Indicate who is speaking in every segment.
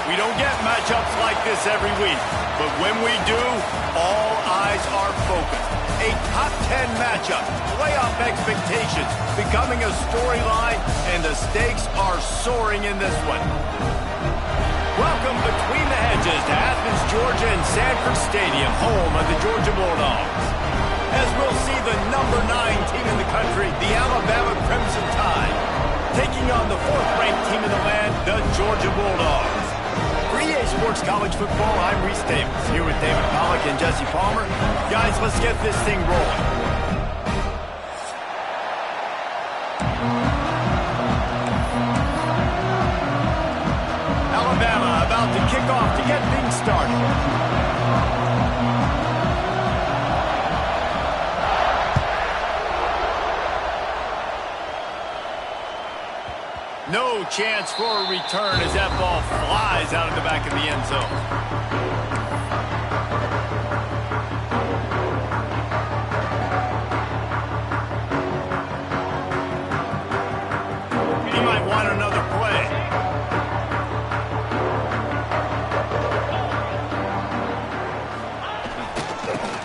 Speaker 1: We don't get matchups like this every week, but when we do, all eyes are focused. A top 10 matchup, playoff expectations becoming a storyline, and the stakes are soaring in this one. Welcome between the hedges to Athens, Georgia and Sanford Stadium, home of the Georgia Bulldogs. As we'll see the number 9 team in the country, the Alabama Crimson Tide, taking on the 4th-ranked team in the land, the Georgia Bulldogs. For EA Sports College Football, I'm Reese Davis, here with David Pollack and Jesse Palmer. Guys, let's get this thing rolling. Alabama about to kick off to get things started. No chance for a return as that ball flies out of the back of the end zone. He might want another play.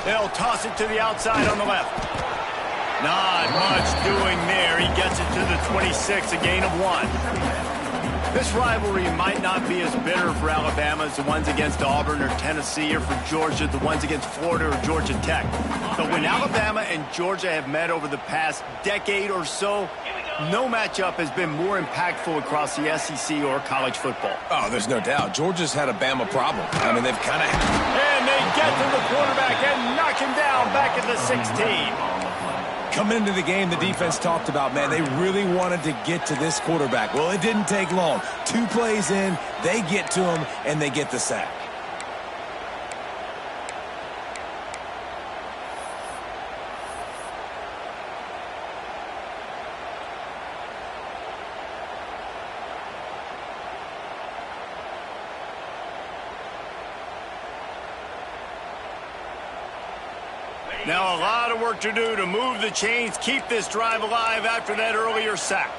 Speaker 1: They'll toss it to the outside on the left. Not much doing there. He gets it to the 26, a gain of 1. This rivalry might not be as bitter for Alabama as the ones against Auburn or Tennessee, or for Georgia, the ones against Florida or Georgia Tech. But when Alabama and Georgia have met over the past decade or so, no matchup has been more impactful across the SEC or college football.
Speaker 2: Oh, there's no doubt. Georgia's had a Bama problem. I mean, they've kind of...
Speaker 1: And they get to the quarterback and knock him down back at the 16.
Speaker 2: Coming into the game, the defense talked about, man, they really wanted to get to this quarterback. Well, it didn't take long. 2 plays in, they get to him, and they get the sack.
Speaker 1: Now a lot of work to do to move the chains, keep this drive alive after that earlier sack.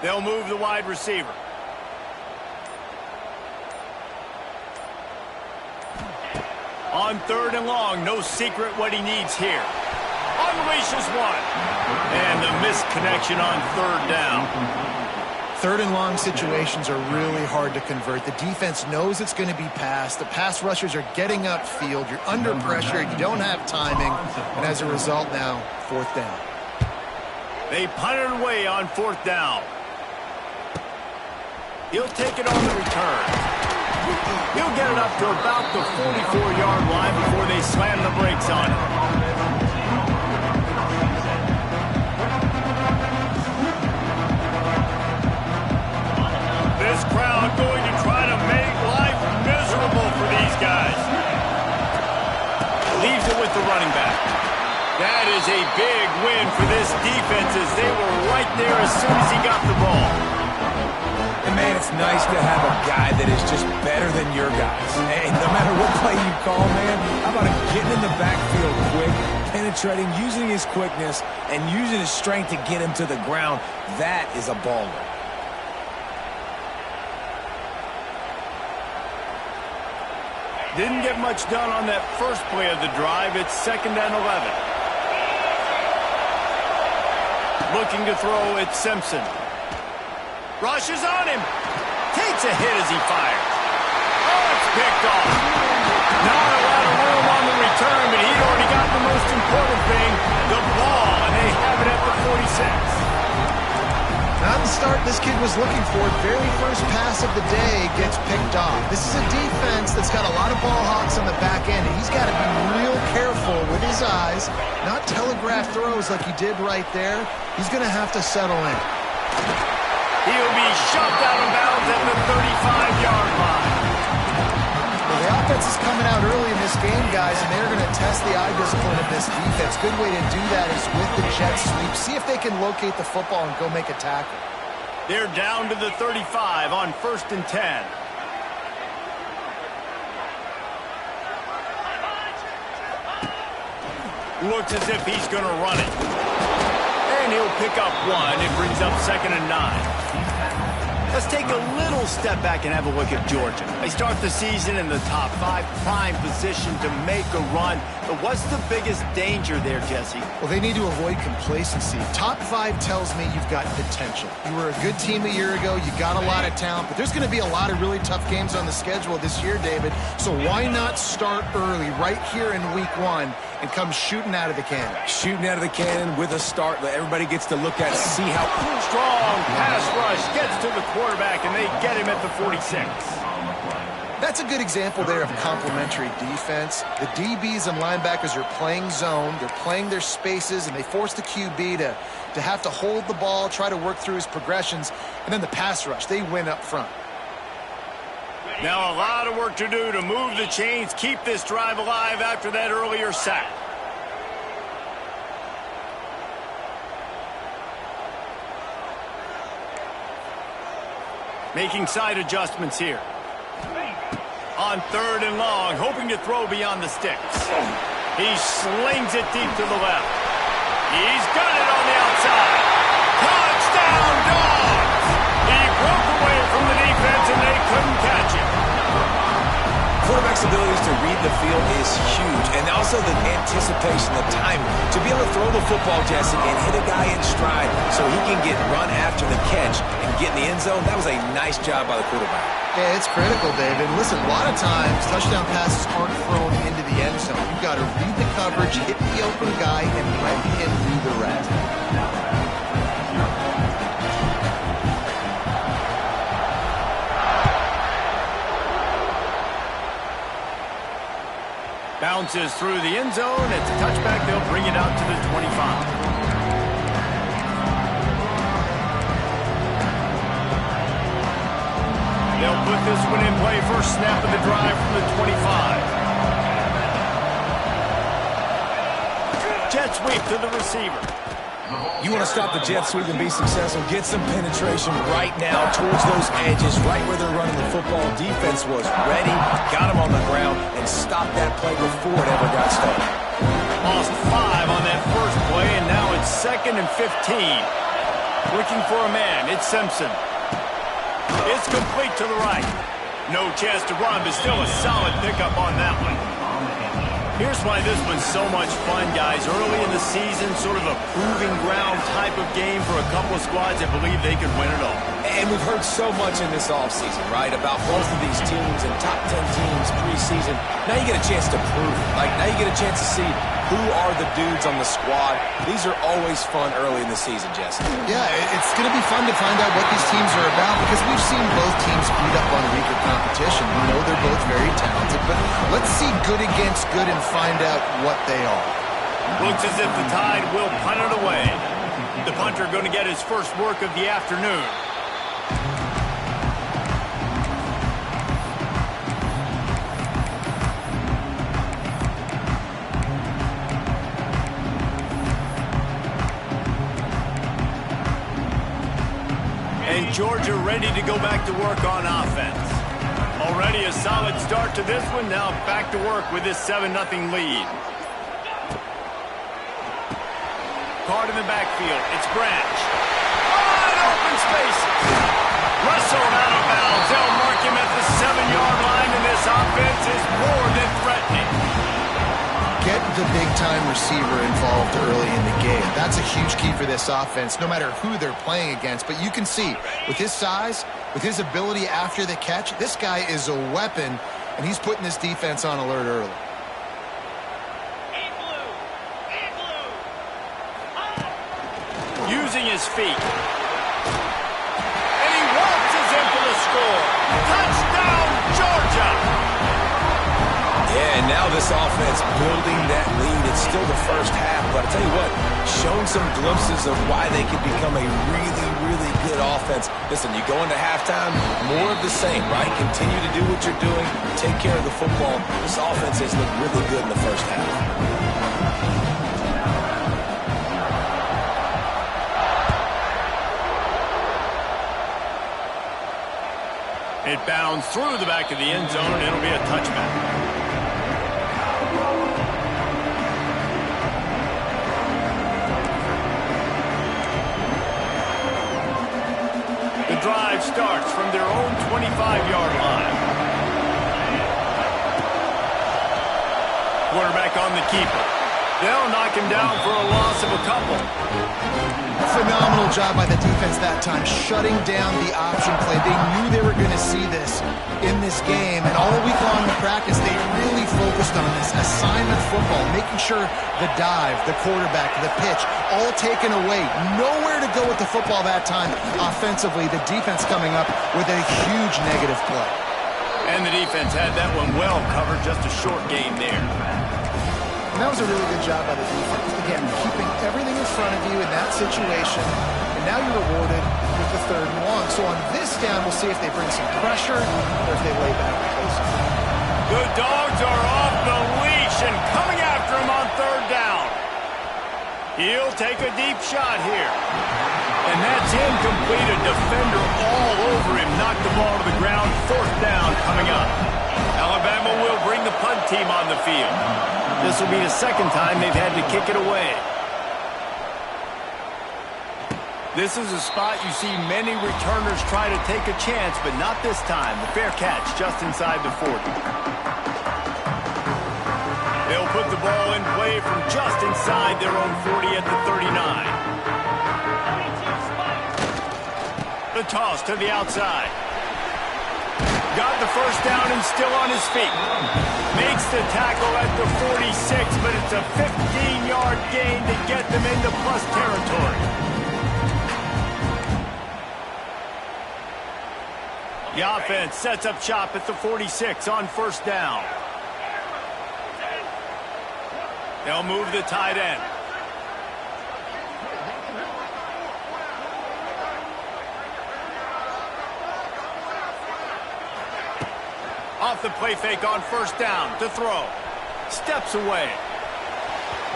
Speaker 1: They'll move the wide receiver. On 3rd and long, no secret what he needs here. Unleashes one. And the missed connection on 3rd down.
Speaker 3: 3rd and long situations are really hard to convert. The defense knows it's going to be passed. The pass rushers are getting upfield. You're under pressure. You don't have timing. And as a result now, 4th down.
Speaker 1: They punt it away on 4th down. He'll take it on the return. He'll get it up to about the 44-yard line before they slam the brakes on it. This crowd going to try to make life miserable for these guys. Leaves it with the running back. That is a big win for this defense as they were right there as soon as he got the ball.
Speaker 2: And, man, it's nice to have a guy that is just better than your guys. And no matter what play you call, man, how about him getting in the backfield quick, penetrating, using his quickness, and using his strength to get him to the ground. That is a baller.
Speaker 1: Didn't get much done on that first play of the drive. It's 2nd and 11. Looking to throw, it's Simpson. Rushes on him. Takes a hit as he fires. Oh, it's picked off. Not a lot of room on the return, but he'd already got the most important thing, the ball, and they have it at the 46.
Speaker 3: Not the start this kid was looking for. Very first pass of the day gets picked off. This is a defense that's got a lot of ball hawks on the back end, and he's got to be real careful with his eyes, not telegraph throws like he did right there. He's going to have to settle in.
Speaker 1: He'll be shoved out of bounds at the 35-yard line.
Speaker 3: Well, the offense is coming out early in this game, guys, and they're going to test the eye discipline of this defense. Good way to do that is with the jet sweep. See if they can locate the football and go make a tackle.
Speaker 1: They're down to the 35 on 1st and 10. Looks as if he's going to run it. And he'll pick up 1. It brings up 2nd and 9. Let's take a little step back and have a look at Georgia. They start the season in the top 5, prime position to make a run. But what's the biggest danger there, Jesse?
Speaker 3: Well, they need to avoid complacency. Top 5 tells me you've got potential. You were a good team a year ago. You got a lot of talent. But there's going to be a lot of really tough games on the schedule this year, David. So why not start early right here in week 1 and come shooting out of the cannon?
Speaker 2: Shooting out of the cannon with a start that everybody gets to look at, see how
Speaker 1: strong pass rush gets to the quarterback, and they get him at the 46.
Speaker 3: That's a good example there of complementary defense. The DBs and linebackers are playing zone. They're playing their spaces, and they force the QB to have to hold the ball, try to work through his progressions, and then the pass rush. They win up front.
Speaker 1: Now a lot of work to do to move the chains, keep this drive alive after that earlier sack. Making side adjustments here. On 3rd and long, hoping to throw beyond the sticks. He slings it deep to the left. He's got it on the outside. Touchdown, Dogs! He broke away from the defense, and they couldn't catch him.
Speaker 2: Quarterback's abilities to read the field is huge, and also the anticipation, the timing, to be able to throw the football, Jesse, and hit a guy in stride so he can get run after the catch and get in the end zone. That was a nice job by the quarterback.
Speaker 3: Yeah, it's critical, David. Listen, a lot of times touchdown passes aren't thrown into the end zone. You've got to read the coverage, hit the open guy, and let him do the rest.
Speaker 1: Bounces through the end zone. It's a touchback. They'll bring it out to the 25. They'll put this one in play. First snap of the drive from the 25. Jet sweep to the receiver.
Speaker 2: You want to stop the jet sweep and be successful, get some penetration right now towards those edges, right where they're running the football. Defense was ready, got him on the ground, and stopped that play before it ever got started.
Speaker 1: Lost 5 on that first play, and now it's 2nd and 15. Looking for a man. It's Simpson. It's complete to the right. No chance to run, but still a solid pickup on that one. Here's why this one's so much fun, guys. Early in the season, sort of a proving ground type of game for a couple of squads that believe they could win it all.
Speaker 2: And we've heard so much in this offseason, right, about both of these teams and top 10 teams preseason. Now you get a chance to prove it. Like, now you get a chance to see who are the dudes on the squad. These are always fun early in the season, Jesse.
Speaker 3: Yeah, it's going to be fun to find out what these teams are about because we've seen both teams beat up on weaker competition. We know they're both very talented, but let's see good against good and find out what they are.
Speaker 1: Looks as if the Tide will punt it away. The punter going to get his first work of the afternoon. And Georgia ready to go back to work on offense. Already a solid start to this one. Now back to work with this 7-0 lead. Card in the backfield. It's Branch. Wide open spaces. Russell out of bounds. They'll mark him at the 7-yard line, and this offense is more than threatening.
Speaker 3: Get the big-time receiver involved early in the game. That's a huge key for this offense, no matter who they're playing against. But you can see, with his size, with his ability after the catch, this guy is a weapon, and he's putting this defense on alert early.
Speaker 1: Using his feet. And he waltzes in for the score. Touchdown, Georgia!
Speaker 2: Yeah, and now this offense building that lead. It's still the first half, but I'll tell you what, shown some glimpses of why they could become a really, really good offense. Listen, you go into halftime, more of the same, right? Continue to do what you're doing, take care of the football. This offense has looked really good in the first half.
Speaker 1: It bounds through the back of the end zone, and it'll be a touchback. drive starts from their own 25-yard line. Quarterback on the keeper. They'll knock him down for a loss of a couple.
Speaker 3: Phenomenal job by the defense that time, shutting down the option play. They knew they were going to see this in this game, and all week long in practice, they really focused on this assignment football, making sure the dive, the quarterback, the pitch, all taken away. Nowhere to go with the football that time offensively. The defense coming up with a huge negative play.
Speaker 1: And the defense had that one well covered, just a short gain there.
Speaker 3: And that was a really good job by the defense. Again, keeping everything in front of you in that situation. And now you're rewarded with the 3rd and long. So on this down, we'll see if they bring some pressure or if they lay back and play something.
Speaker 1: The Dogs are off the leash and coming after him on 3rd down. He'll take a deep shot here. And that's incomplete. A defender all over him. Knocked the ball to the ground. 4th down coming up. Alabama will bring the punt team on the field. This will be the 2nd time they've had to kick it away. This is a spot you see many returners try to take a chance, but not this time. The fair catch just inside the 40. They'll put the ball in play from just inside their own 40 at the 39. The toss to the outside. Got the 1st down and still on his feet. Makes the tackle at the 46, but it's a 15-yard gain to get them into plus territory. The offense sets up shop at the 46 on 1st down. They'll move the tight end. Off the play fake on 1st down to throw. Steps away.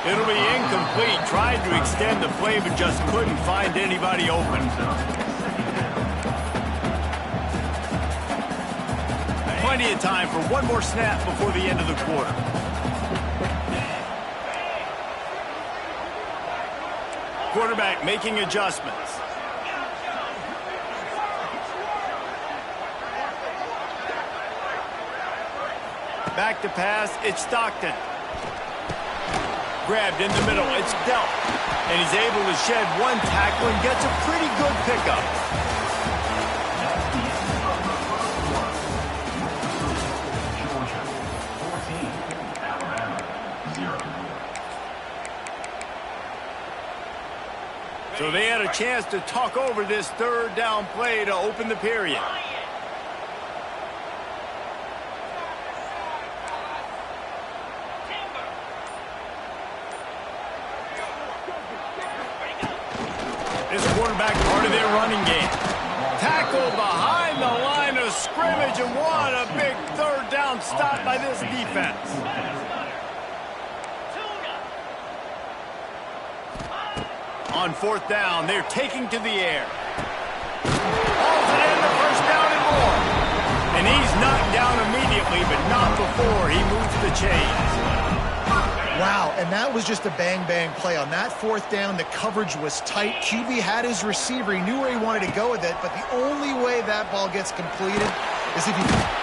Speaker 1: It'll be incomplete. Tried to extend the play, but just couldn't find anybody open. Plenty of time for one more snap before the end of the quarter. Quarterback making adjustments. Back to pass, it's Stockton. Grabbed in the middle, it's dealt. And he's able to shed one tackle and gets a pretty good pickup. So they had a chance to talk over this 3rd down play to open the period. This quarterback part of their running game. Tackle behind the line of scrimmage, and what a big 3rd down stop by this defense. On 4th down, they're taking to the air. Hauls it in the 1st down and more. And he's knocked down immediately, but not before he moves the chains.
Speaker 3: Wow, and that was just a bang-bang play. On that 4th down, the coverage was tight. QB had his receiver. He knew where he wanted to go with it, but the only way that ball gets completed is if he...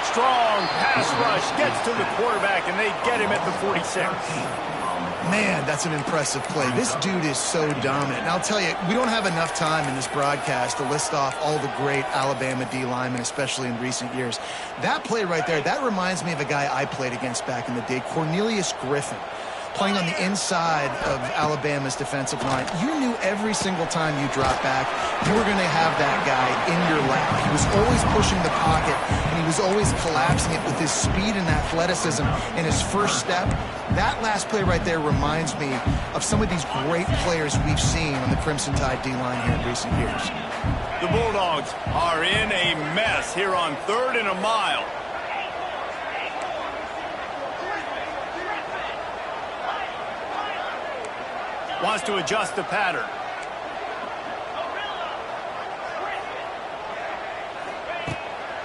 Speaker 1: Strong pass rush gets to the quarterback, and they get him at the 46.
Speaker 3: Man, that's an impressive play. This dude is so dominant. And I'll tell you, we don't have enough time in this broadcast to list off all the great Alabama D linemen, especially in recent years. That play right there, that reminds me of a guy I played against back in the day, Cornelius Griffin, playing on the inside of Alabama's defensive line. You knew every single time you dropped back, you were going to have that guy in your lap. He was always pushing the pocket, and he was always collapsing it with his speed and athleticism in his first step. That last play right there reminds me of some of these great players we've seen on the Crimson Tide D-line here in recent years.
Speaker 1: The Bulldogs are in a mess here on 3rd and a mile. Wants to adjust the pattern.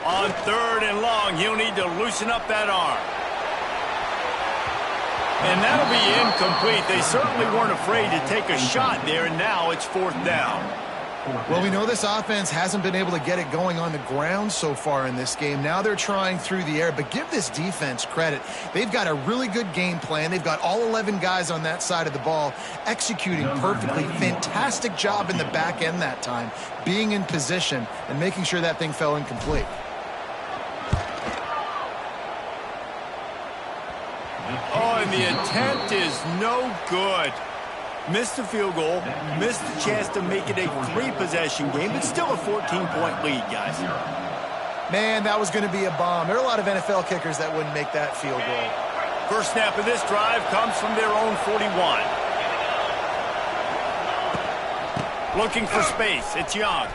Speaker 1: On 3rd and long, he'll need to loosen up that arm. And that'll be incomplete. They certainly weren't afraid to take a shot there, and now it's 4th down.
Speaker 3: Well, we know this offense hasn't been able to get it going on the ground so far in this game. Now they're trying through the air, but give this defense credit. They've got a really good game plan. They've got all 11 guys on that side of the ball executing perfectly. Fantastic job in the back end that time, being in position and making sure that thing fell incomplete.
Speaker 1: Oh, and the attempt is no good. Missed the field goal, missed the chance to make it a 3-possession game, but still a 14-point lead, guys.
Speaker 3: Man, that was going to be a bomb. There are a lot of NFL kickers that wouldn't make that field goal.
Speaker 1: First snap of this drive comes from their own 41. Looking for space. It's Young.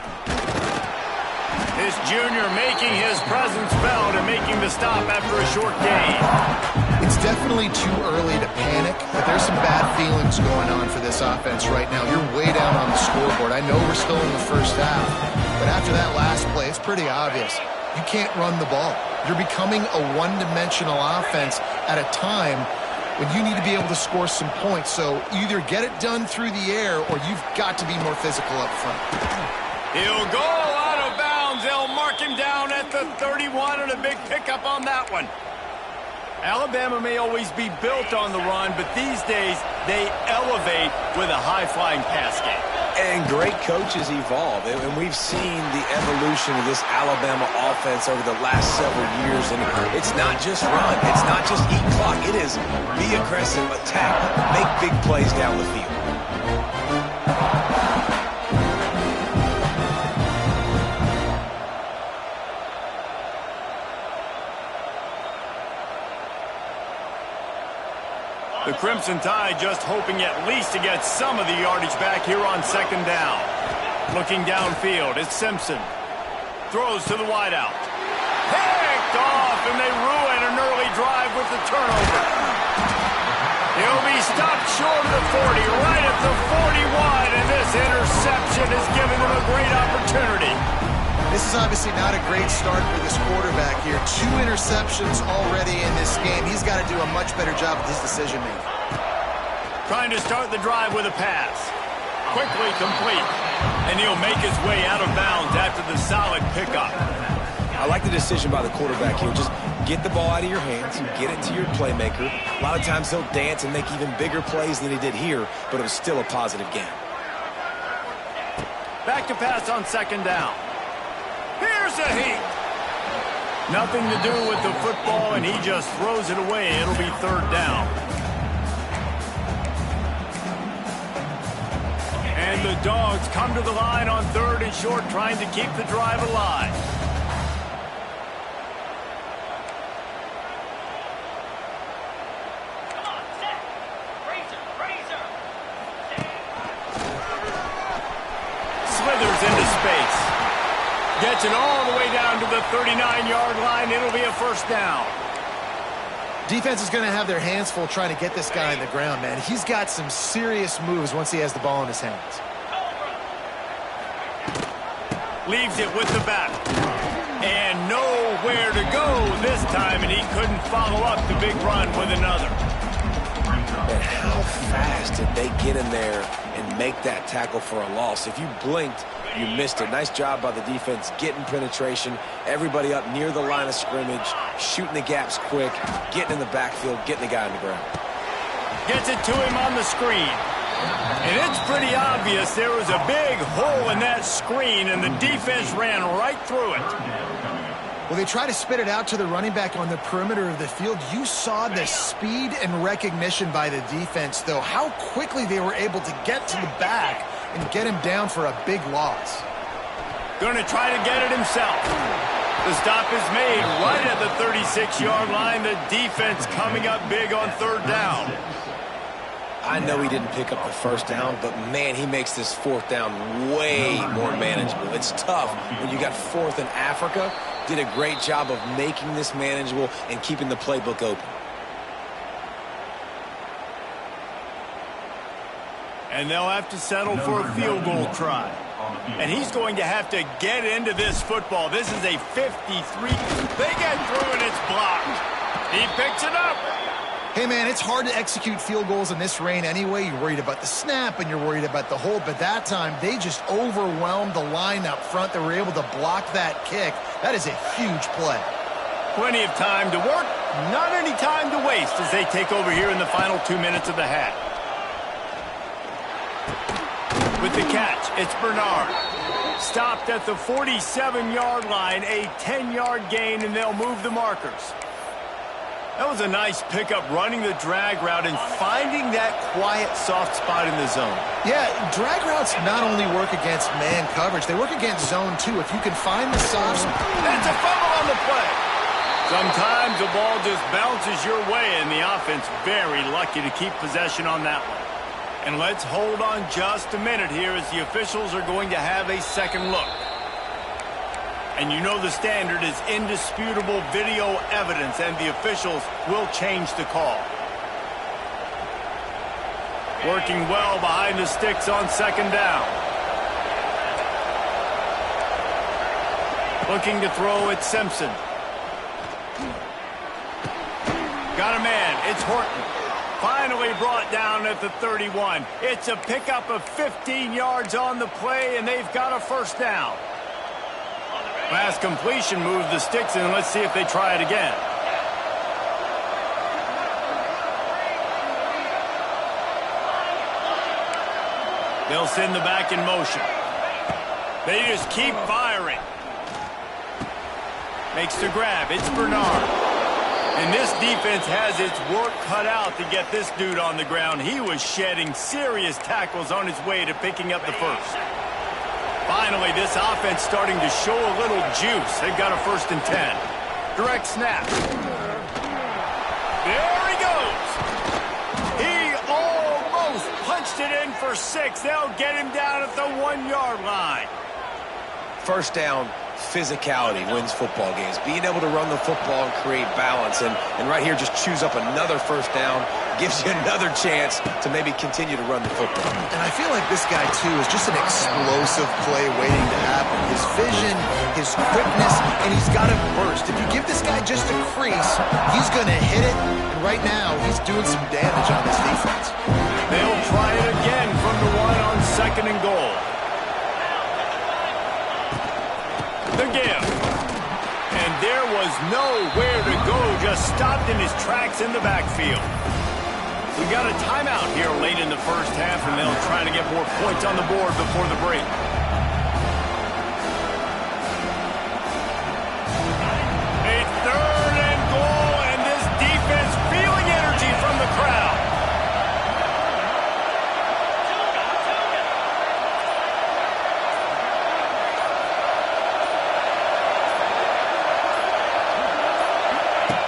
Speaker 1: This junior making his presence felt and making the stop after a short gain.
Speaker 3: It's definitely too early to panic, but there's some bad feelings going on for this offense right now. You're way down on the scoreboard. I know we're still in the first half, but after that last play, it's pretty obvious. You can't run the ball. You're becoming a one-dimensional offense at a time when you need to be able to score some points. So either get it done through the air or you've got to be more physical up front.
Speaker 1: He'll go out of bounds. They'll mark him down at the 31 and a big pickup on that one. Alabama may always be built on the run, but these days they elevate with a high-flying pass game.
Speaker 2: And great coaches evolve, and we've seen the evolution of this Alabama offense over the last several years, and it's not just run, it's not just eat clock, it is be aggressive, attack, make big plays down the field.
Speaker 1: The Crimson Tide just hoping at least to get some of the yardage back here on second down. Looking downfield, it's Simpson. Throws to the wideout. Picked off, and they ruin an early drive with the turnover. He'll be stopped short of the 40, right at the 41, and this interception has given them a great opportunity.
Speaker 3: This is obviously not a great start for this quarterback here. 2 interceptions already in this game. He's got to do a much better job with his decision-making.
Speaker 1: Trying to start the drive with a pass. Quickly complete. And he'll make his way out of bounds after the solid pickup.
Speaker 2: I like the decision by the quarterback here. Just get the ball out of your hands, get it to your playmaker. A lot of times he'll dance and make even bigger plays than he did here, but it was still a positive game.
Speaker 1: Back to pass on second down. Here's a heat. Nothing to do with the football, and he just throws it away. It'll be third down. And the Dogs come to the line on 3rd and short, trying to keep the drive alive. Slithers into space. Gets it all the way down to the 39-yard line. It'll be a first down.
Speaker 3: Defense is going to have their hands full trying to get this guy on the ground, man. He's got some serious moves once he has the ball in his hands.
Speaker 1: Leaves it with the back. And nowhere to go this time, and he couldn't follow up the big run with another.
Speaker 2: And how fast did they get in there and make that tackle for a loss? If you blinked, you missed it. Nice job by the defense getting penetration. Everybody up near the line of scrimmage, shooting the gaps quick, getting in the backfield, getting the guy on the ground.
Speaker 1: Gets it to him on the screen. And it's pretty obvious there was a big hole in that screen, and the defense ran right through it.
Speaker 3: Well, they try to spit it out to the running back on the perimeter of the field. You saw the speed and recognition by the defense, though, how quickly they were able to get to the back and get him down for a big loss.
Speaker 1: Going to try to get it himself. The stop is made right at the 36-yard line. The defense coming up big on third down.
Speaker 2: I know he didn't pick up the first down, but, man, he makes this fourth down way more manageable. It's tough when you got 4th in Africa. Did a great job of making this manageable and keeping the playbook open.
Speaker 1: And they'll have to settle for a field goal try. And he's going to have to get into this football. This is a 53. They get through and it's blocked. He picks it up.
Speaker 3: Hey, man, it's hard to execute field goals in this rain anyway. You're worried about the snap and you're worried about the hold, but that time they just overwhelmed the line up front. They were able to block that kick. That is a huge play.
Speaker 1: Plenty of time to work, not any time to waste as they take over here in the final 2 minutes of the half. With the catch, it's Bernard. Stopped at the 47-yard line, a 10-yard gain, and they'll move the markers. That was a nice pickup, running the drag route and finding that quiet, soft spot in the zone.
Speaker 3: Yeah, drag routes not only work against man coverage, they work against zone too. If you can find the soft spot.
Speaker 1: That's a fumble on the play. Sometimes the ball just bounces your way, and the offense very lucky to keep possession on that one. And let's hold on just a minute here as the officials are going to have a second look. And you know the standard is indisputable video evidence, and the officials will change the call. Working well behind the sticks on second down. Looking to throw at Simpson. Got a man, it's Horton. Finally brought down at the 31. It's a pickup of 15 yards on the play, and they've got a first down. Pass completion, move the sticks, and let's see if they try it again. They'll send the back in motion. They just keep firing. Makes the grab. It's Bernard. And this defense has its work cut out to get this dude on the ground. He was shedding serious tackles on his way to picking up the first. Finally, this offense starting to show a little juice. They've got a 1st and 10. Direct snap. There he goes. He almost punched it in for 6. They'll get him down at the 1-yard line.
Speaker 2: First down, physicality wins football games. Being able to run the football and create balance. And right here, just choose up another first down. Gives you another chance to maybe continue to run the football.
Speaker 3: And I feel like this guy, too, is just an explosive play waiting to happen. His vision, his quickness, and he's got a burst. If you give this guy just a crease, he's going to hit it. And right now, he's doing some damage on this defense.
Speaker 1: They'll try it again from the 1 on 2nd and goal. The give. And there was nowhere to go, just stopped in his tracks in the backfield. We got a timeout here late in the first half, and they'll try to get more points on the board before the break. A 3rd and goal, and this defense feeling energy from the crowd.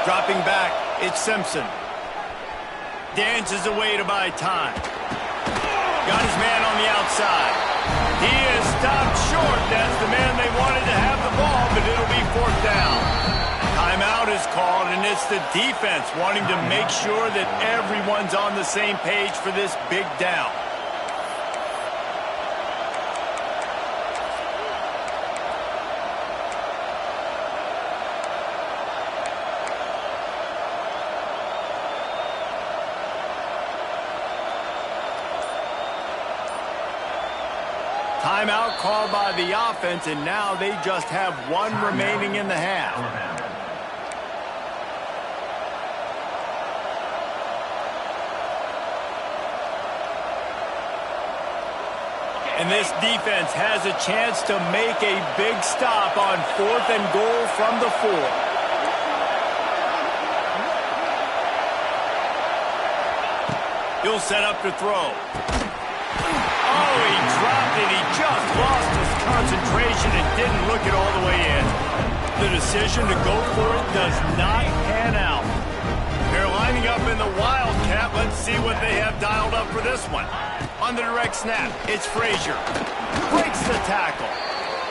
Speaker 1: Dropping back, it's Simpson. Dances away to buy time. Got his man on the outside. He is stopped short. That's the man they wanted to have the ball, but it'll be 4th down. Timeout is called, and it's the defense wanting to make sure that everyone's on the same page for this big down. Timeout called by the offense, and now they just have 1 remaining in the half. And this defense has a chance to make a big stop on 4th and goal from the 4. He'll set up to throw. Oh, he dropped it. He just lost his concentration and didn't look it all the way in. The decision to go for it does not pan out. They're lining up in the Wildcat. Let's see what they have dialed up for this one. On the direct snap, it's Frazier. Breaks the tackle.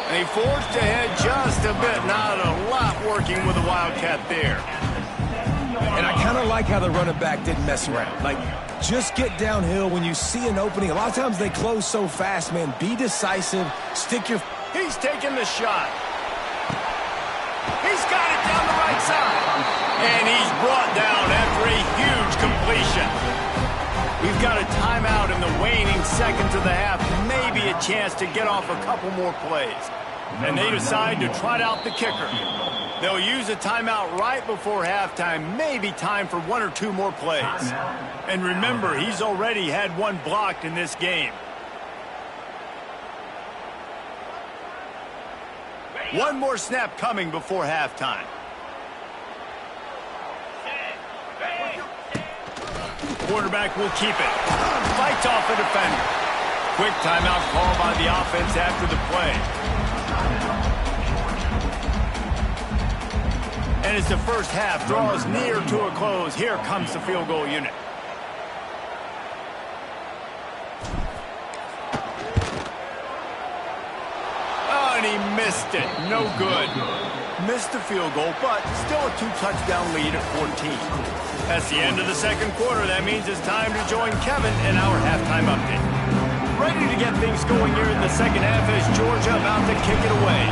Speaker 1: And he forged ahead just a bit. Not a lot working with the Wildcat there.
Speaker 2: And I kind of like how the running back didn't mess around. Like, just get downhill when you see an opening. A lot of times they close so fast, man. Be decisive. Stick your...
Speaker 1: He's taking the shot. He's got it down the right side. And he's brought down after a huge completion. We've got a timeout in the waning seconds of the half. Maybe a chance to get off a couple more plays. And they decide to trot out the kicker. They'll use a timeout right before halftime. Maybe time for 1 or 2 more plays. And remember, he's already had 1 blocked in this game. One more snap coming before halftime. Quarterback will keep it. Fights off a defender. Quick timeout call by the offense after the play. And as the first half draws near to a close, here comes the field goal unit. Oh, and he missed it. No good. Missed the field goal, but still a 2-touchdown lead at 14. That's the end of the second quarter. That means it's time to join Kevin in our halftime update. Ready to get things going here in the second half as Georgia about to kick it away.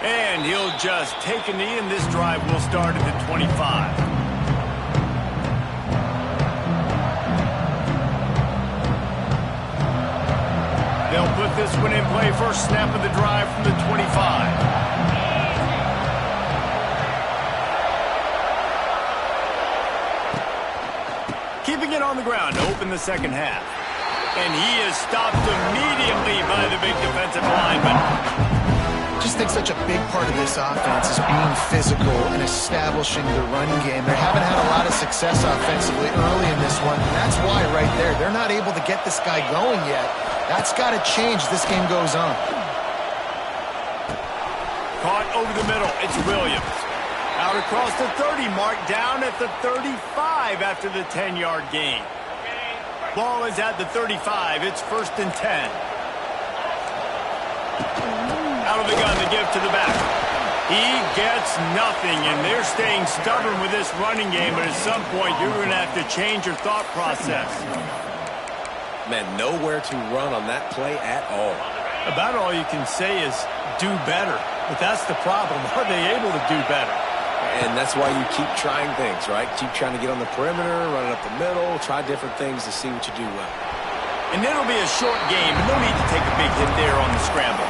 Speaker 1: And he'll just take a knee, and this drive will start at the 25. They'll put this one in play. First snap of the drive from the 25. Keeping it on the ground to open the second half. And he is stopped immediately by the big defensive lineman.
Speaker 3: I just think such a big part of this offense is being physical and establishing the run game. They haven't had a lot of success offensively early in this one, and that's why right there, they're not able to get this guy going yet. That's got to change as this game goes on.
Speaker 1: Caught over the middle. It's Williams. Out across the 30 mark, down at the 35 after the 10-yard gain. Ball is at the 35. It's 1st and 10. Out of the gun, the give to the back. He gets nothing, and they're staying stubborn with this running game, but at some point you're going to have to change your thought process.
Speaker 2: Man, nowhere to run on that play at all.
Speaker 1: About all you can say is do better, but that's the problem. Are they able to do better?
Speaker 2: And that's why you keep trying things, right? Keep trying to get on the perimeter, run it up the middle, try different things to see what you do well.
Speaker 1: And it'll be a short game, and no need to take a big hit there on the scramble.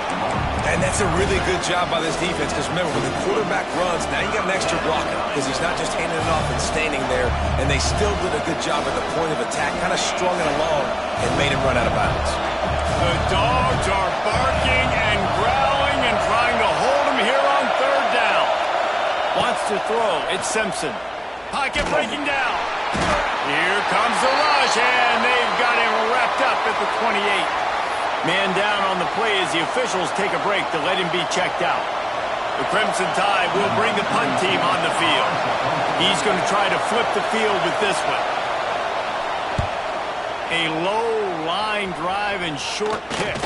Speaker 2: And that's a really good job by this defense, because remember, when the quarterback runs, now you got an extra blocker, because he's not just handing it off and standing there, and they still did a good job at the point of attack, kind of strung it along and made him run out of bounds.
Speaker 1: The dogs are barking and growling and trying to hold him here on 3rd down. Wants to throw. It's Simpson. Pocket breaking down. Here comes the rush, and they've got him wrapped up at the 28. Man down on the play as the officials take a break to let him be checked out. The Crimson Tide will bring the punt team on the field. He's going to try to flip the field with this one. A low line drive and short kick.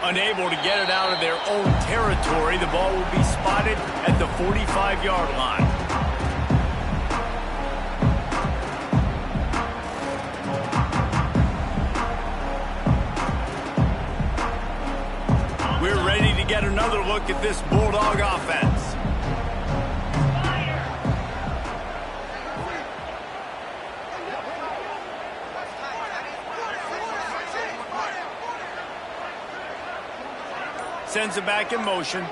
Speaker 1: Unable to get it out of their own territory, the ball will be spotted at the 45-yard line. We're ready to get another look at this Bulldog offense. Sends it back in motion.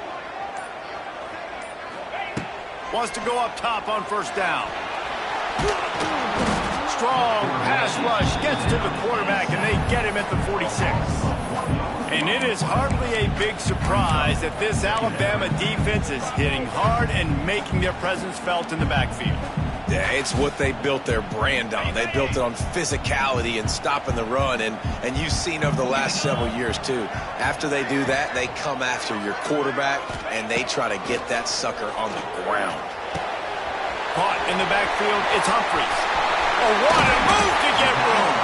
Speaker 1: Wants to go up top on 1st down. Strong pass rush gets to the quarterback, and they get him at the 46. And it is hardly a big surprise that this Alabama defense is hitting hard and making their presence felt in the backfield.
Speaker 2: Yeah, it's what they built their brand on. They built it on physicality and stopping the run, and you've seen over the last several years, too. After they do that, they come after your quarterback, and they try to get that sucker on the ground.
Speaker 1: Caught in the backfield, it's Humphries. Oh, what a move to get room.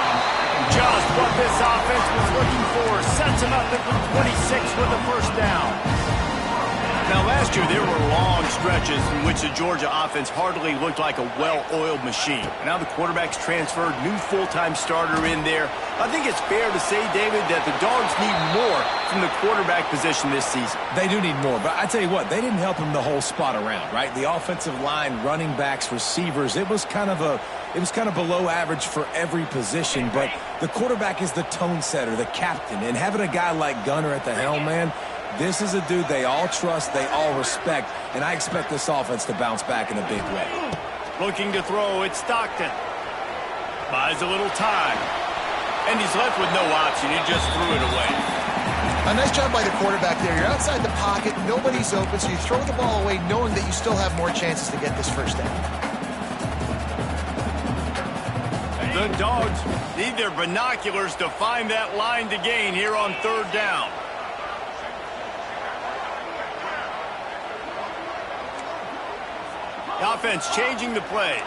Speaker 1: Just what this offense was looking for. Sets him up at the 26 with the 1st down. Now, last Last year, there were long stretches in which the Georgia offense hardly looked like a well-oiled machine. Now the quarterback's transferred, new full-time starter in there. I think it's fair to say, David, that the Dogs need more from the quarterback position this season.
Speaker 2: They do need more, but I tell you what, they didn't help him the whole spot around, right? The offensive line, running backs, receivers, it was kind of below average for every position, but the quarterback is the tone setter, the captain, and having a guy like Gunner at the helm, man, this is a dude they all trust, they all respect, and I expect this offense to bounce back in a big way.
Speaker 1: Looking to throw, it's Stockton. Buys a little time. And he's left with no option. He just threw it away.
Speaker 3: A nice job by the quarterback there. You're outside the pocket, nobody's open, so you throw the ball away knowing that you still have more chances to get this first down.
Speaker 1: The Dogs need their binoculars to find that line to gain here on third down. The offense changing the play.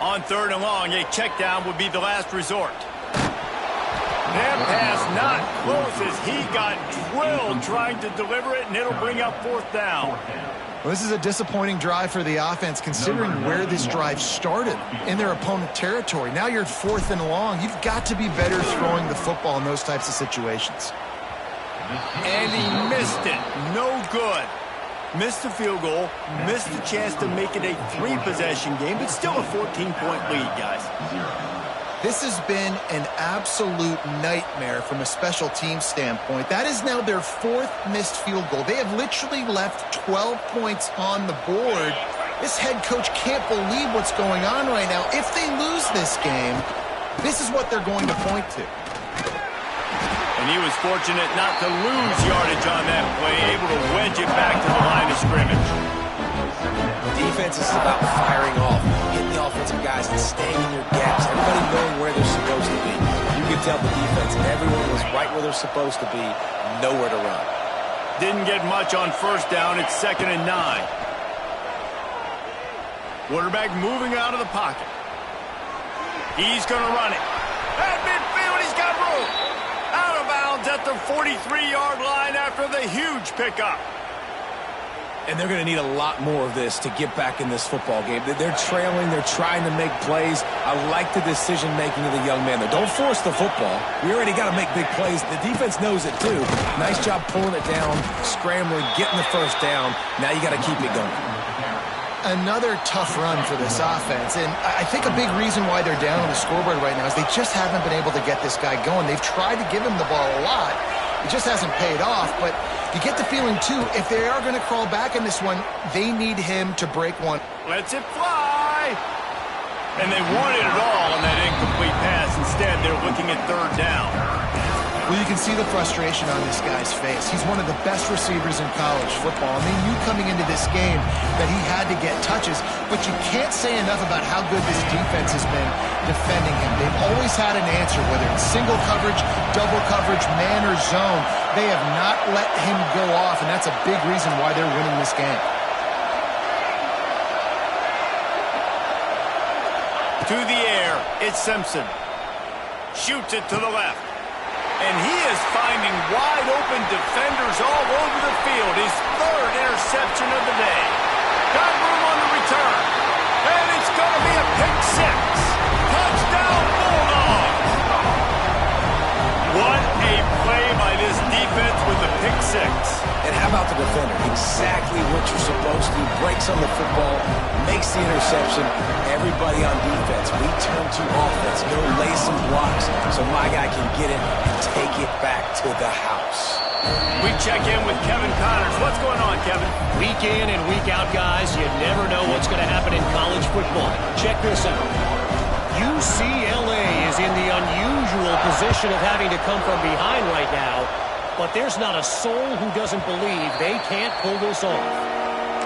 Speaker 1: On third and long, a check down would be the last resort. That pass not close as he got drilled trying to deliver it, and it'll bring up fourth down.
Speaker 3: Well, this is a disappointing drive for the offense, considering where this drive started, in their opponent territory. Now you're at fourth and long. You've got to be better throwing the football in those types of situations.
Speaker 1: And he missed it. No good. Missed the field goal, missed the chance to make it a three-possession game, but still a 14-point lead, guys.
Speaker 3: This has been an absolute nightmare from a special team standpoint. That is now their fourth missed field goal. They have literally left 12 points on the board. This head coach can't believe what's going on right now. If they lose this game, this is what they're going to point to.
Speaker 1: And he was fortunate not to lose yardage on that play, able to wedge it back to the line of scrimmage.
Speaker 2: Defense is about firing off, hitting the offensive guys and staying in your gaps. Everybody knowing where they're supposed to be. You can tell the defense, everyone was right where they're supposed to be, nowhere to run.
Speaker 1: Didn't get much on first down. It's 2nd and 9. Quarterback moving out of the pocket. He's going to run it. At midfield, he's got room. Out of bounds at the 43-yard line after the huge pickup.
Speaker 2: And they're going to need a lot more of this to get back in this football game. They're trailing. They're trying to make plays. I like the decision-making of the young man, though. Don't force the football. We already got to make big plays. The defense knows it, too. Nice job pulling it down, scrambling, getting the first down. Now you got to keep it going.
Speaker 3: Another tough run for this offense, and I think a big reason why they're down on the scoreboard right now is they just haven't been able to get this guy going. They've tried to give him the ball a lot. It just hasn't paid off, but you get the feeling, too, if they are going to crawl back in this one, they need him to break one.
Speaker 1: Lets it fly. And they wanted it all on that incomplete pass. Instead, they're looking at third down.
Speaker 3: Well, you can see the frustration on this guy's face. He's one of the best receivers in college football. I mean, you coming into this game that he had to get touches, but you can't say enough about how good this defense has been defending him. They've always had an answer, whether it's single coverage, double coverage, man or zone. They have not let him go off, and that's a big reason why they're winning this game.
Speaker 1: To the air, it's Simpson. Shoots it to the left. And he is finding wide-open defenders all over the field. His third interception of the day. Got room on the return. And it's going to be a pick six. Touchdown, Bulldogs. What a play by this defense with the pick six.
Speaker 2: And how about the defender? Exactly what you're supposed to. Breaks on the football, makes the interception. Everybody on defense, we turn to offense. Go lay some blocks so my guy can get it and take it back to the house.
Speaker 1: We check in with Kevin Connors. What's going on, Kevin?
Speaker 4: Week in and week out, guys, you never know what's going to happen in college football. Check this out. UCLA is in the unusual position of having to come from behind right now, but there's not a soul who doesn't believe they can't pull this off.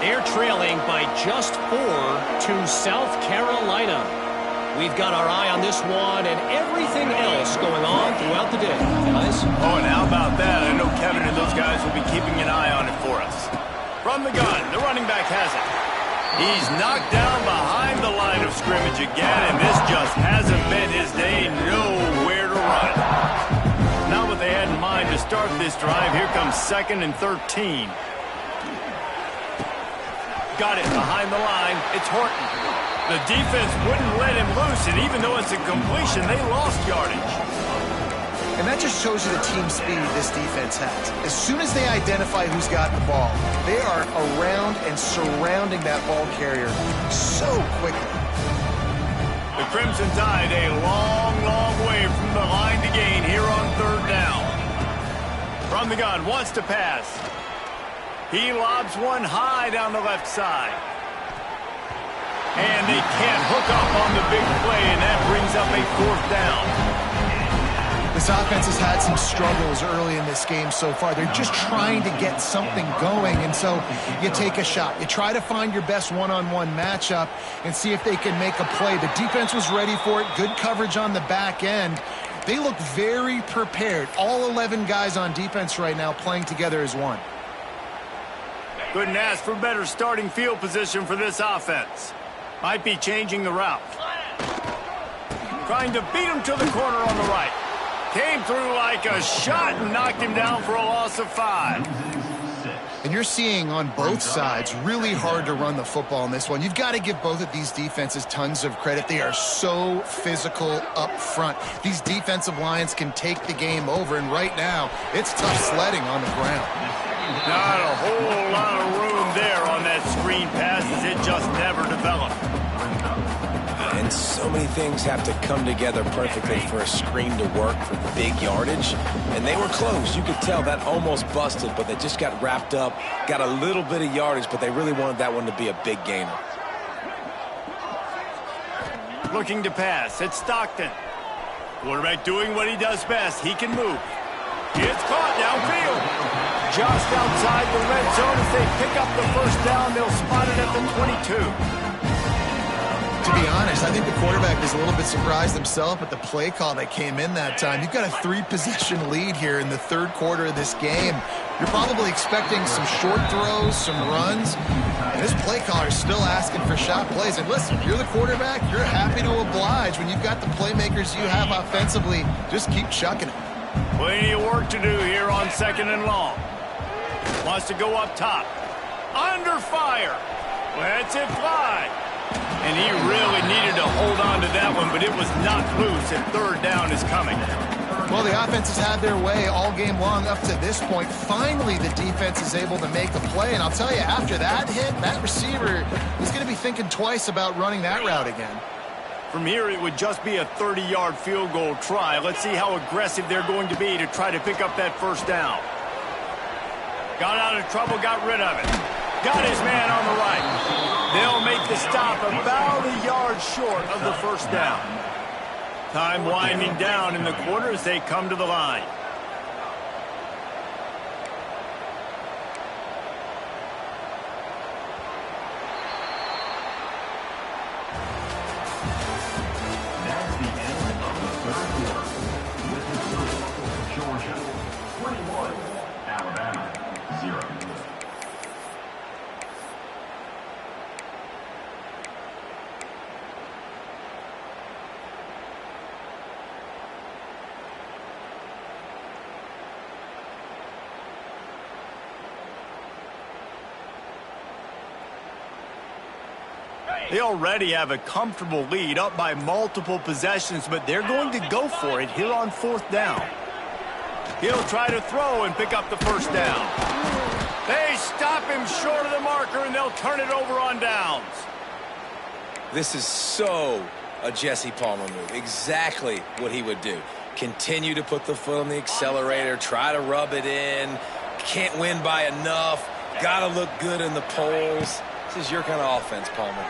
Speaker 4: They're trailing by just 4 to South Carolina. We've got our eye on this one and everything else going on throughout the day, guys.
Speaker 1: Oh, and how about that? I know Kevin and those guys will be keeping an eye on it for us. From the gun, the running back has it. He's knocked down behind the line of scrimmage again, and this just hasn't been his day. Nowhere to run. Not what they had in mind to start this drive. Here comes 2nd and 13. Got it behind the line. It's Horton. The defense wouldn't let him loose, and even though it's a completion, they lost yardage.
Speaker 3: And that just shows you the team speed this defense has. As soon as they identify who's got the ball, they are around and surrounding that ball carrier so quickly.
Speaker 1: The Crimson Tide a long, long way from the line to gain here on 3rd down. From the gun, wants to pass. He lobs one high down the left side. And they can't hook up on the big play, and that brings up a 4th down.
Speaker 3: This offense has had some struggles early in this game so far. They're just trying to get something going, and so you take a shot. You try to find your best one-on-one matchup and see if they can make a play. The defense was ready for it. Good coverage on the back end. They look very prepared. All 11 guys on defense right now playing together as one.
Speaker 1: Couldn't ask for better starting field position for this offense. Might be changing the route. Trying to beat him to the corner on the right. Came through like a shot and knocked him down for a loss of 5.
Speaker 3: And you're seeing on both sides really hard to run the football in this one. You've got to give both of these defenses tons of credit. They are so physical up front. These defensive lines can take the game over, and right now it's tough sledding on the ground.
Speaker 1: Not a whole lot of room there on that screen pass as it just never developed.
Speaker 2: And so many things have to come together perfectly for a screen to work for big yardage. And they were close. You could tell that almost busted, but they just got wrapped up, got a little bit of yardage, but they really wanted that one to be a big gainer.
Speaker 1: Looking to pass. It's Stockton. Quarterback doing what he does best. He can move. It's caught downfield. Just outside the red zone. As they pick up the 1st down, they'll spot it at the 22.
Speaker 3: To be honest, I think the quarterback is a little bit surprised himself at the play call that came in that time. You've got a 3-possession lead here in the 3rd quarter of this game. You're probably expecting some short throws, some runs. And this play caller is still asking for shot plays. And listen, you're the quarterback. You're happy to oblige. When you've got the playmakers you have offensively, just keep chucking it.
Speaker 1: Plenty of work to do here on 2nd and long. Wants to go up top. Under fire. Lets it fly. And he really needed to hold on to that one, but it was knocked loose, and 3rd down is coming.
Speaker 3: Well, the offense has had their way all game long up to this point. Finally, the defense is able to make a play, and I'll tell you, after that hit, that receiver is going to be thinking twice about running that route again.
Speaker 1: From here, it would just be a 30-yard field goal try. Let's see how aggressive they're going to be to try to pick up that 1st down. Got out of trouble, got rid of it. Got his man on the right. They'll make the stop about a yard short of the 1st down. Time winding down in the quarter as they come to the line.
Speaker 5: That's the end of the 3rd quarter. With the score, Georgia 21, Alabama 0.
Speaker 1: They already have a comfortable lead, up by multiple possessions, but they're going to go for it here on 4th down. He'll try to throw and pick up the 1st down. They stop him short of the marker, and they'll turn it over on downs.
Speaker 2: This is so a Jesse Palmer move. Exactly what he would do. Continue to put the foot on the accelerator, try to rub it in. Can't win by enough. Got to look good in the polls. This is your kind of offense, Palmer.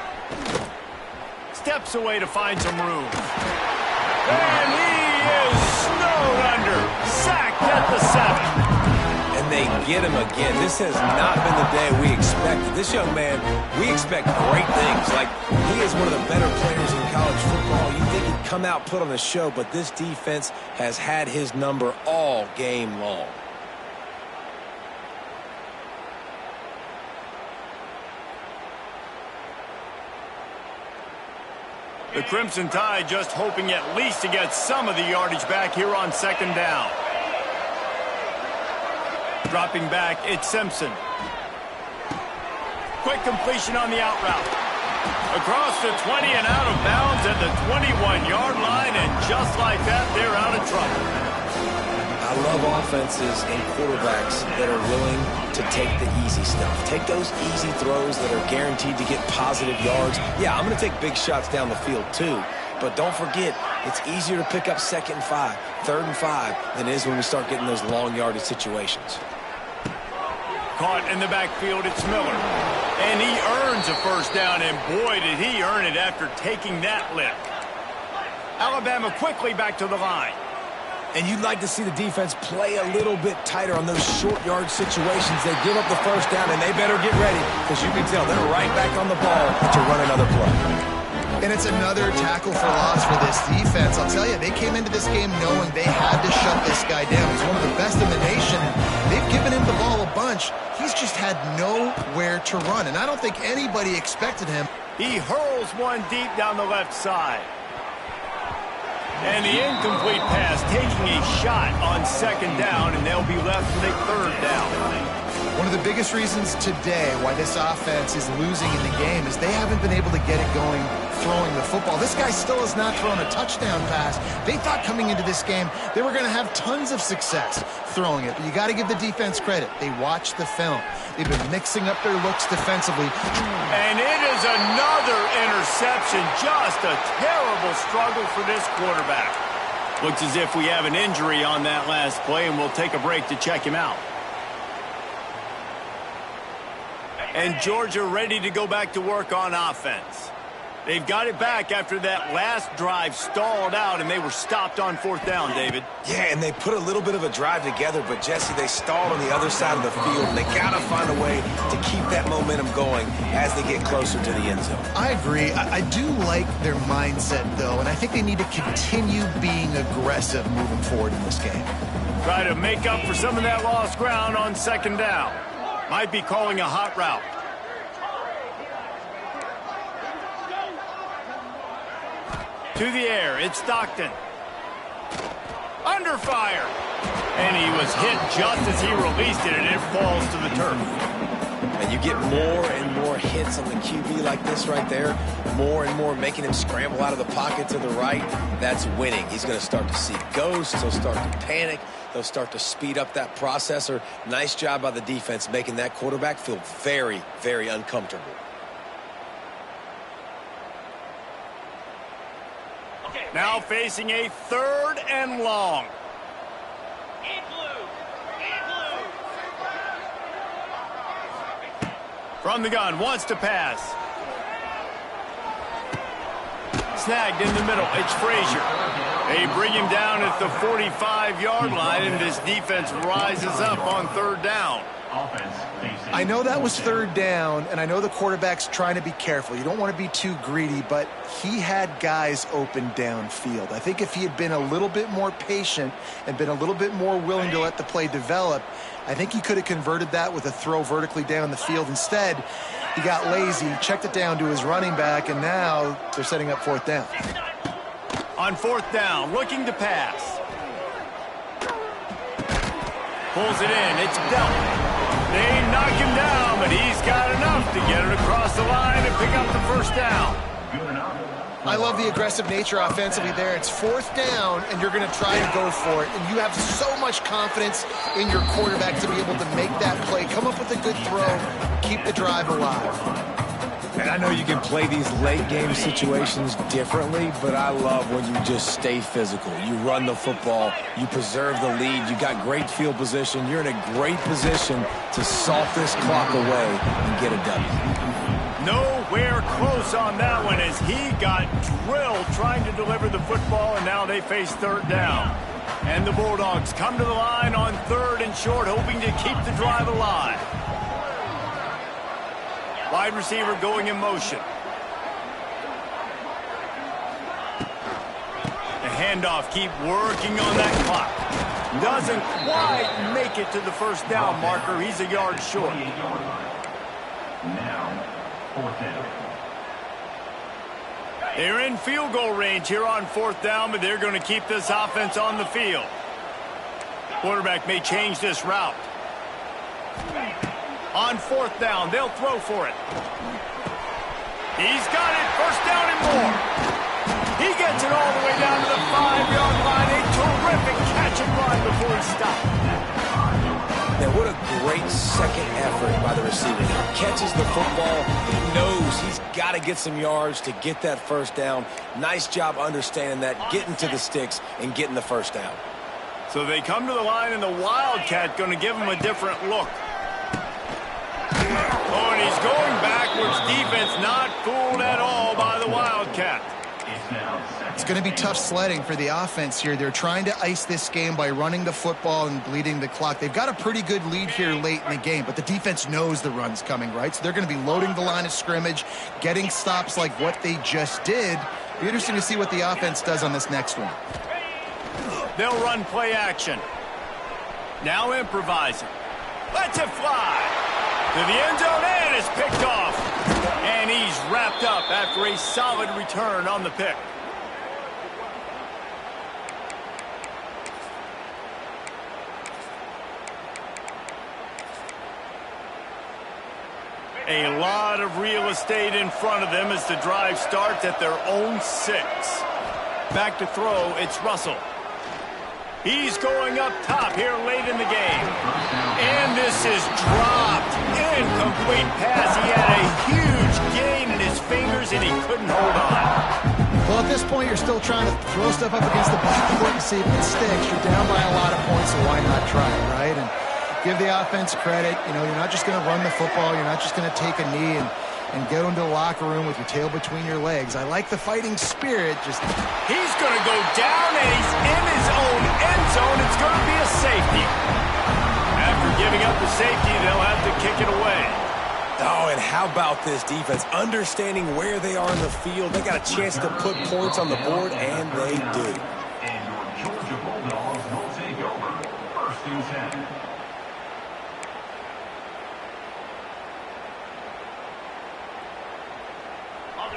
Speaker 1: Steps away to find some room. And he is snowed under. Sacked at the 7.
Speaker 2: And they get him again. This has not been the day we expected. This young man, we expect great things. Like, he is one of the better players in college football. You think he'd come out, put on a show, but this defense has had his number all game long.
Speaker 1: The Crimson Tide just hoping at least to get some of the yardage back here on 2nd down. Dropping back, it's Simpson. Quick completion on the out route. Across the 20 and out of bounds at the 21-yard line, and just like that, they're out of trouble.
Speaker 2: I love offenses and quarterbacks that are willing to take the easy stuff. Take those easy throws that are guaranteed to get positive yards. Yeah, I'm going to take big shots down the field too. But don't forget, it's easier to pick up 2nd and 5, 3rd and 5 than it is when we start getting those long yardage situations.
Speaker 1: Caught in the backfield, it's Miller. And he earns a 1st down, and boy, did he earn it after taking that lick. Alabama quickly back to the line.
Speaker 2: And you'd like to see the defense play a little bit tighter on those short yard situations. They give up the 1st down, and they better get ready because you can tell they're right back on the ball to run another play.
Speaker 3: And it's another tackle for loss for this defense. I'll tell you, they came into this game knowing they had to shut this guy down. He's one of the best in the nation. They've given him the ball a bunch. He's just had nowhere to run, and I don't think anybody expected him.
Speaker 1: He hurls one deep down the left side. And the incomplete pass taking a shot on 2nd down, and they'll be left with a 3rd down.
Speaker 3: One of the biggest reasons today why this offense is losing in the game is they haven't been able to get it going throwing the football. This guy still has not thrown a touchdown pass. They thought coming into this game they were going to have tons of success throwing it, but you got to give the defense credit. They watched the film. They've been mixing up their looks defensively.
Speaker 1: And it is another interception. Just a terrible struggle for this quarterback. Looks as if we have an injury on that last play, and we'll take a break to check him out. And Georgia ready to go back to work on offense. They've got it back after that last drive stalled out, and they were stopped on 4th down, David.
Speaker 2: Yeah, and they put a little bit of a drive together, but, Jesse, they stalled on the other side of the field, and they got to find a way to keep that momentum going as they get closer to the end zone.
Speaker 3: I agree. I do like their mindset, though, and I think they need to continue being aggressive moving forward in this game.
Speaker 1: Try to make up for some of that lost ground on 2nd down. Might be calling a hot route. To the air, it's Stockton. Under fire. And he was hit just as he released it, and it falls to the turf.
Speaker 2: And you get more and more hits on the QB like this right there. More and more making him scramble out of the pocket to the right. That's winning. He's going to start to see ghosts. He'll start to panic. They'll start to speed up that processor. Nice job by the defense making that quarterback feel very, very uncomfortable.
Speaker 1: Now facing a 3rd and long. From the gun, wants to pass. Snagged in the middle, it's Frazier. They bring him down at the 45-yard line, and this defense rises up on 3rd down.
Speaker 3: I know that was 3rd down, and I know the quarterback's trying to be careful. You don't want to be too greedy, but he had guys open downfield. I think if he had been a little bit more patient and been a little bit more willing to let the play develop, I think he could have converted that with a throw vertically down the field. Instead, he got lazy, checked it down to his running back, and now they're setting up 4th down.
Speaker 1: On 4th down, looking to pass. Pulls it in, it's Delp. They knock him down, but he's got enough to get it across the line and pick up the 1st down.
Speaker 3: I love the aggressive nature offensively there. It's 4th down, and you're going to try to go for it. And you have so much confidence in your quarterback to be able to make that play, come up with a good throw, keep the drive alive.
Speaker 2: And I know you can play these late-game situations differently, but I love when you just stay physical. You run the football. You preserve the lead. You got great field position. You're in a great position to salt this clock away and get a W.
Speaker 1: Nowhere close on that one as he got drilled trying to deliver the football, and now they face 3rd down. And the Bulldogs come to the line on 3rd and short, hoping to keep the drive alive. Wide receiver going in motion. The handoff, keep working on that clock. Doesn't quite make it to the 1st down marker. He's a yard short.
Speaker 5: Now, 4th down.
Speaker 1: They're in field goal range here on 4th down, but they're going to keep this offense on the field. Quarterback may change this route. On 4th down, they'll throw for it. He's got it. 1st down and more. He gets it all the way down to the 5-yard line. A terrific catch and run before he stopped.
Speaker 2: Now, what a great second effort by the receiver. He catches the football. He knows he's got to get some yards to get that 1st down. Nice job understanding that, getting to the sticks and getting the 1st down.
Speaker 1: So they come to the line, and the Wildcat going to give him a different look. Oh, and he's going backwards. Defense not fooled at all by the Wildcat.
Speaker 3: It's going to be tough sledding for the offense here. They're trying to ice this game by running the football and bleeding the clock. They've got a pretty good lead here late in the game, but the defense knows the run's coming, right? So they're going to be loading the line of scrimmage, getting stops like what they just did. It'll be interesting to see what the offense does on this next one.
Speaker 1: They'll run play action. Now improvising. Lets it fly. To the end zone, and it's picked off. And he's wrapped up after a solid return on the pick. A lot of real estate in front of them as the drive starts at their own 6. Back to throw, it's Russell. He's going up top here late in the game. And this is dropped. Incomplete pass. He had a huge gain in his fingers, and he couldn't hold on.
Speaker 3: Well, at this point, you're still trying to throw stuff up against the backboard and see if it sticks. You're down by a lot of points, so why not try it, right? And give the offense credit. You know, you're not just going to run the football. You're not just going to take a knee and go into the locker room with your tail between your legs. I like the fighting spirit.
Speaker 1: He's going to go down, and he's in his own end zone. It's going to be a safety. After giving up the safety, they'll have to kick it away.
Speaker 2: Oh, and how about this defense? Understanding where they are in the field. They got a chance to put points on the board, and they do.
Speaker 5: And your Georgia Bulldogs will take over. 1st and 10.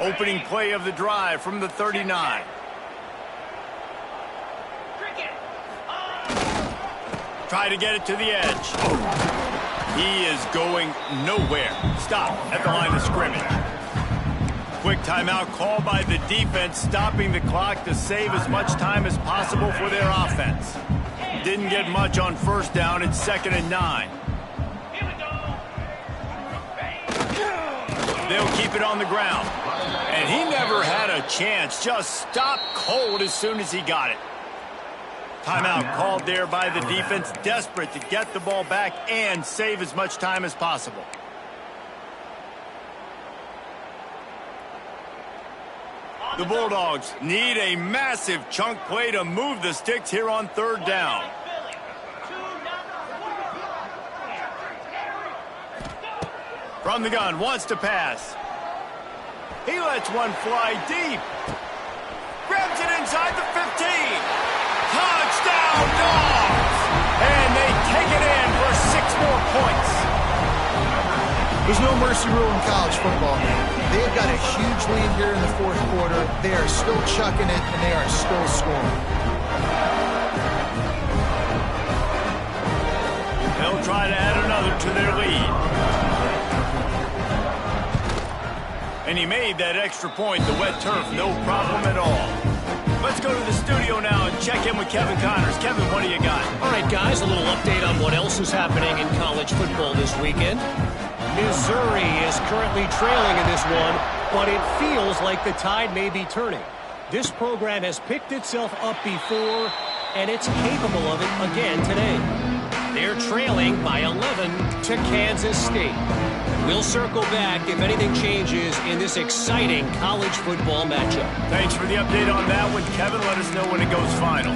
Speaker 1: Opening play of the drive from the 39. Try to get it to the edge. He is going nowhere. Stop at the line of scrimmage. Quick timeout called by the defense, stopping the clock to save as much time as possible for their offense. Didn't get much on 1st down. It's 2nd and 9. They'll keep it on the ground. And he never had a chance. Just stopped cold as soon as he got it. Timeout called there by the defense, desperate to get the ball back and save as much time as possible. The Bulldogs need a massive chunk play to move the sticks here on 3rd down. From the gun, wants to pass. He lets one fly deep. Grabs it inside the 15. Touchdown, Dogs! And they take it in for 6 more points.
Speaker 3: There's no mercy rule in college football, man. They've got a huge lead here in the 4th quarter. They are still chucking it, and they are still scoring.
Speaker 1: They'll try to add another to their lead. And he made that extra point, the wet turf, no problem at all. Let's go to the studio now and check in with Kevin Connors. Kevin, what do you got?
Speaker 4: All right, guys, a little update on what else is happening in college football this weekend. Missouri is currently trailing in this one, but it feels like the tide may be turning. This program has picked itself up before, and it's capable of it again today. They're trailing by 11 to Kansas State. We'll circle back if anything changes in this exciting college football matchup.
Speaker 1: Thanks for the update on that one, Kevin. Let us know when it goes final.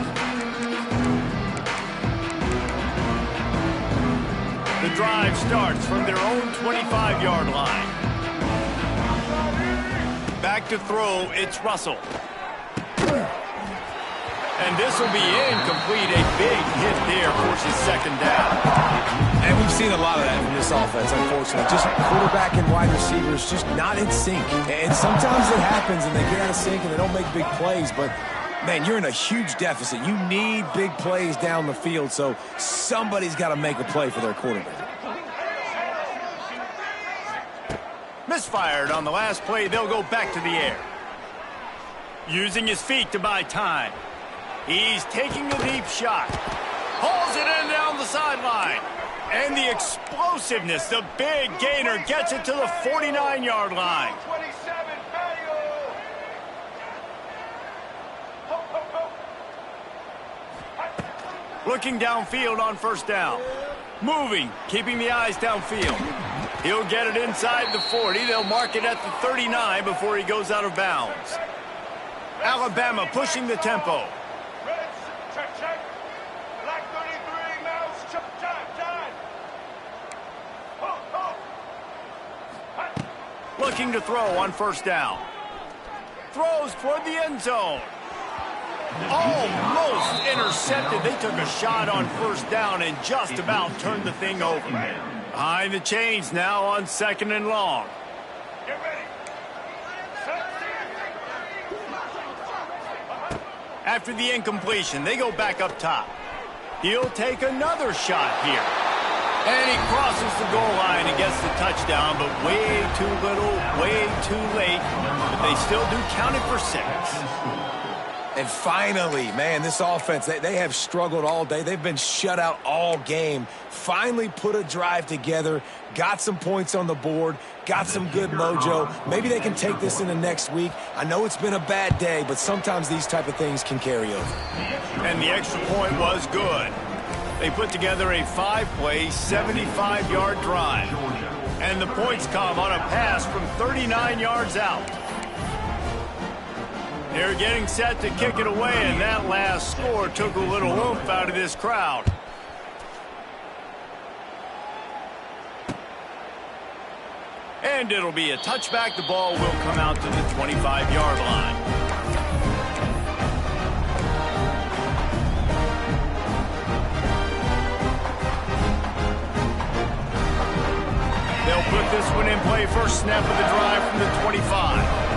Speaker 1: The drive starts from their own 25-yard line. Back to throw, it's Russell. And this will be incomplete. A big hit there forces second down.
Speaker 2: And we've seen a lot of that from this offense, unfortunately. Just quarterback and wide receivers just not in sync. And sometimes it happens and they get out of sync and they don't make big plays. But, man, you're in a huge deficit. You need big plays down the field, so somebody's got to make a play for their quarterback.
Speaker 1: Misfired on the last play. They'll go back to the air. Using his feet to buy time. He's taking a deep shot. Hauls it in down the sideline. And the explosiveness, the big gainer, gets it to the 49-yard line. Looking downfield on first down. Moving, keeping the eyes downfield. He'll get it inside the 40. They'll mark it at the 39 before he goes out of bounds. Alabama pushing the tempo. Looking to throw on first down. Throws toward the end zone. Almost intercepted. They took a shot on first down and just about turned the thing over. Behind the chains now on second and long. Get ready. After the incompletion, they go back up top. He'll take another shot here. And he crosses the goal line and gets the touchdown, but way too little, way too late. But they still do count it for 6.
Speaker 2: And finally, man, this offense, they have struggled all day. They've been shut out all game. Finally put a drive together, got some points on the board, got some good mojo. Maybe they can take this into next week. I know it's been a bad day, but sometimes these type of things can carry over.
Speaker 1: And the extra point was good. They put together a 5-play, 75-yard drive. And the points come on a pass from 39 yards out. They're getting set to kick it away, and that last score took a little oomph out of this crowd. And it'll be a touchback. The ball will come out to the 25-yard line. They'll put this one in play. First snap of the drive from the 25.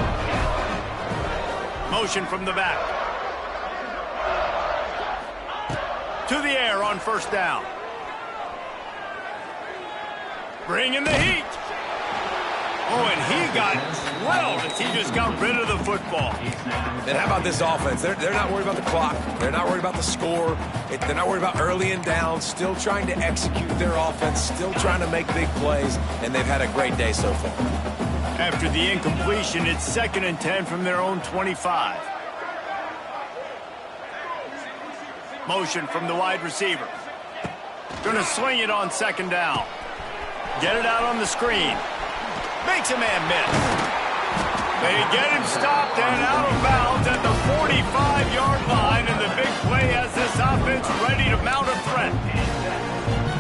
Speaker 1: Motion from the back. To the air on first down. Bringing the heat. Oh, and he got drilled as he just got rid of the football.
Speaker 2: Then how about this offense? They're not worried about the clock. They're not worried about the score. They're not worried about early and down. Still trying to execute their offense. Still trying to make big plays. And they've had a great day so far.
Speaker 1: After the incompletion, it's 2nd and 10 from their own 25. Motion from the wide receiver. Gonna swing it on second down. Get it out on the screen. Makes a man miss. They get him stopped and out of bounds at the 45-yard line, and the big play has this offense ready to mount a threat.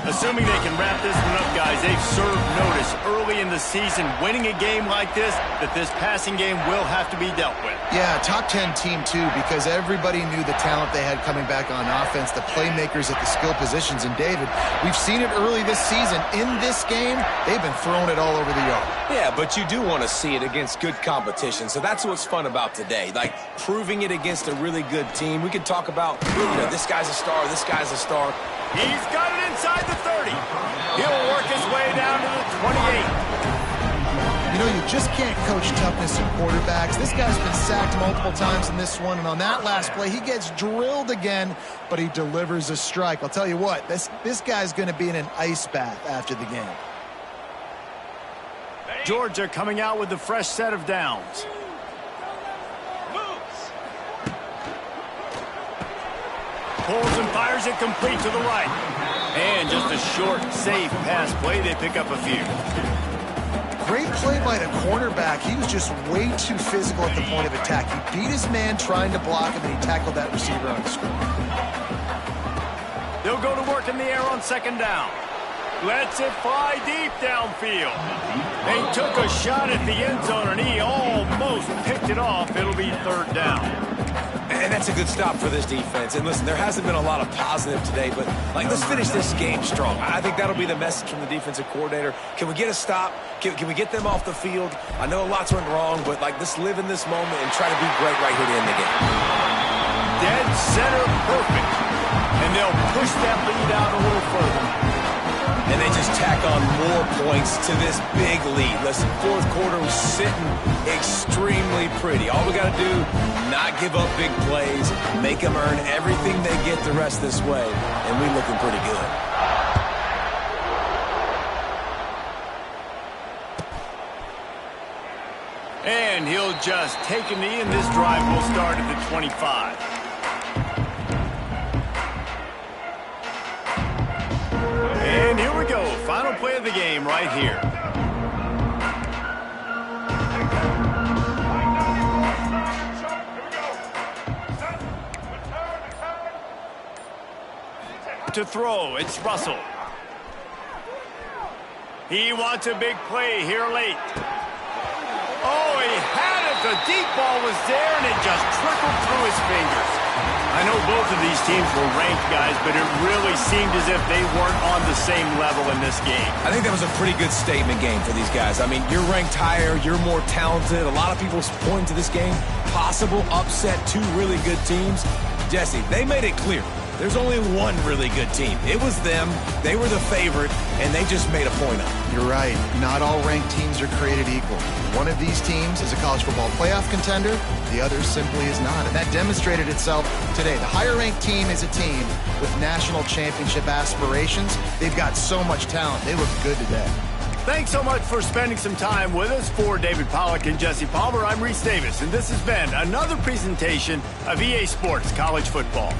Speaker 1: Assuming they can wrap this one up, guys, they've served notice early in the season, winning a game like this, that this passing game will have to be dealt with.
Speaker 3: Yeah, top 10 team, too, because everybody knew the talent they had coming back on offense, the playmakers at the skill positions. And, David, we've seen it early this season. In this game, they've been throwing it all over the yard.
Speaker 2: Yeah, but you do want to see it against good competition, so that's what's fun about today, like proving it against a really good team. We can talk about, this guy's a star, this guy's a star.
Speaker 1: He's got it inside the 30. He'll work his way down to the 28.
Speaker 3: You know, you just can't coach toughness in quarterbacks. This guy's been sacked multiple times in this one, and on that last play, he gets drilled again, but he delivers a strike. I'll tell you what, this guy's going to be in an ice bath after the game.
Speaker 1: Georgia coming out with a fresh set of downs. Pulls and fires it complete to the right. And just a short, safe pass play. They pick up a few.
Speaker 3: Great play by the cornerback. He was just way too physical at the point of attack. He beat his man trying to block him, and he tackled that receiver on the screen.
Speaker 1: They'll go to work in the air on second down. Lets it fly deep downfield. They took a shot at the end zone, and he almost picked it off. It'll be third down.
Speaker 2: And that's a good stop for this defense. And listen, there hasn't been a lot of positive today, but let's finish this game strong. I think that'll be the message from the defensive coordinator. Can we get a stop? Can we get them off the field? I know a lot's went wrong, but let's live in this moment and try to be great right here to end the game.
Speaker 1: Dead center perfect. And they'll push that lead out a little further.
Speaker 2: And they just tack on more points to this big lead. Listen, fourth quarter was sitting extremely pretty. All we got to do, not give up big plays, make them earn everything they get the rest this way, and we looking pretty good.
Speaker 1: And he'll just take a knee, and this drive will start at the 25. And here we go. Final play of the game right here. To throw, it's Russell. He wants a big play here late. Oh, he had it. The deep ball was there, and it just trickled through his fingers. I know both of these teams were ranked, guys, but it really seemed as if they weren't on the same level in this game.
Speaker 2: I think that was a pretty good statement game for these guys. I mean, you're ranked higher, you're more talented. A lot of people point to this game. Possible upset, two really good teams. Jesse, they made it clear. There's only one really good team. It was them. They were the favorite, and they just made a point of it.
Speaker 3: You're right. Not all ranked teams are created equal. One of these teams is a college football playoff contender. The other simply is not. And that demonstrated itself today. The higher-ranked team is a team with national championship aspirations. They've got so much talent. They look good today.
Speaker 1: Thanks so much for spending some time with us. For David Pollack and Jesse Palmer, I'm Reese Davis, and this has been another presentation of EA Sports College Football.